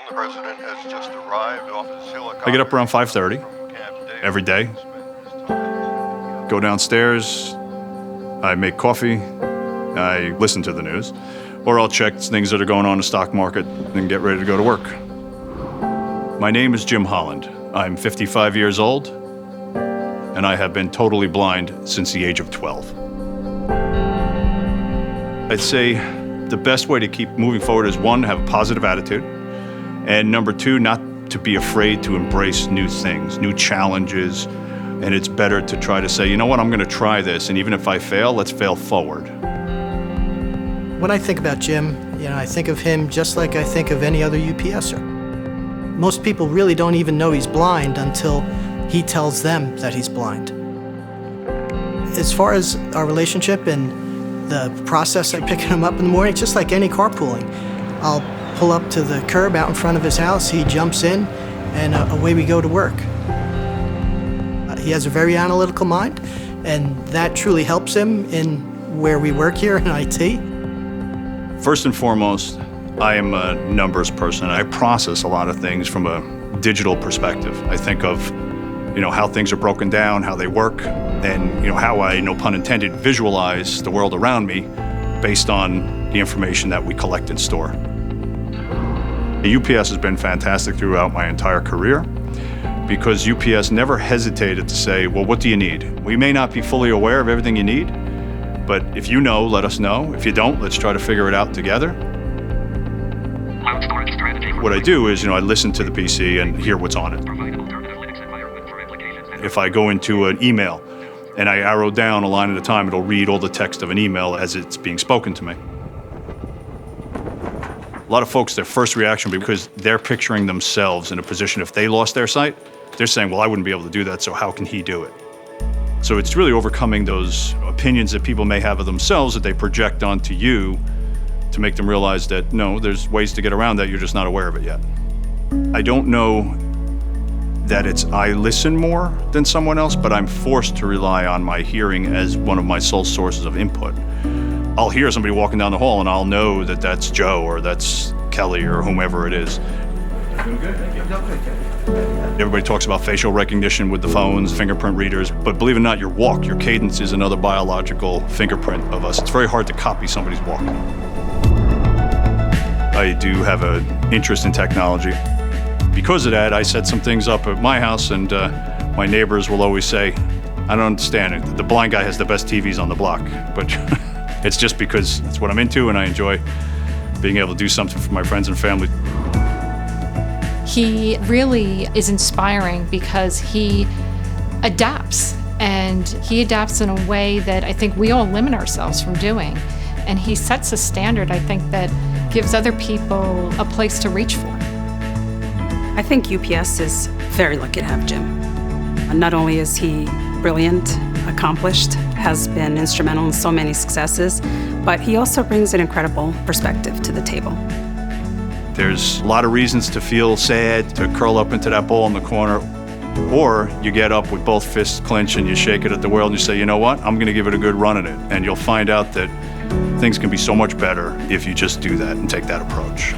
The president has just arrived off his helicopter. I get up around 5:30 every day, go downstairs, I make coffee, I listen to the news, or I'll check things that are going on in the stock market and get ready to go to work. My name is Jim Holland. I'm 55 years old, and I have been totally blind since the age of 12. I'd say the best way to keep moving forward is, one, have a positive attitude, and number two, not to be afraid to embrace new things, new challenges, and it's better to try to say, you know what, I'm going to try this, and even if I fail, let's fail forward. When I think about Jim, I think of him just like I think of any other UPSer. Most people really don't even know he's blind until he tells them that he's blind. As far as our relationship and the process of picking him up in the morning, it's just like any carpooling. I'll pull up to the curb out in front of his house, he jumps in, and away we go to work. He has a very analytical mind, and that truly helps him in where we work here in IT. First and foremost, I am a numbers person. I process a lot of things from a digital perspective. I think of, how things are broken down, how they work, and, how I, no pun intended, visualize the world around me based on the information that we collect and store. The UPS has been fantastic throughout my entire career because UPS never hesitated to say, well, what do you need? We may not be fully aware of everything you need, but if you know, let us know. If you don't, let's try to figure it out together. What I do is, I listen to the PC and hear what's on it. If I go into an email and I arrow down a line at a time, it'll read all the text of an email as it's being spoken to me. A lot of folks, their first reaction, because they're picturing themselves in a position, if they lost their sight, they're saying, well, I wouldn't be able to do that, so how can he do it? So it's really overcoming those opinions that people may have of themselves that they project onto you to make them realize that, no, there's ways to get around that, you're just not aware of it yet. I don't know that I listen more than someone else, but I'm forced to rely on my hearing as one of my sole sources of input. I'll hear somebody walking down the hall and I'll know that that's Joe or that's Kelly or whomever it is. Doing good, thank you. Everybody talks about facial recognition with the phones, fingerprint readers, but believe it or not, your walk, your cadence is another biological fingerprint of us. It's very hard to copy somebody's walk. I do have an interest in technology. Because of that, I set some things up at my house, and my neighbors will always say, I don't understand it. The blind guy has the best TVs on the block, but it's just because it's what I'm into, and I enjoy being able to do something for my friends and family. He really is inspiring because he adapts, and he adapts in a way that I think we all limit ourselves from doing. And he sets a standard, I think, that gives other people a place to reach for. I think UPS is very lucky to have Jim. Not only is he brilliant, accomplished, has been instrumental in so many successes, but he also brings an incredible perspective to the table. There's a lot of reasons to feel sad, to curl up into that ball in the corner, or you get up with both fists clenched and you shake it at the world and you say, you know what, I'm going to give it a good run at it. And you'll find out that things can be so much better if you just do that and take that approach.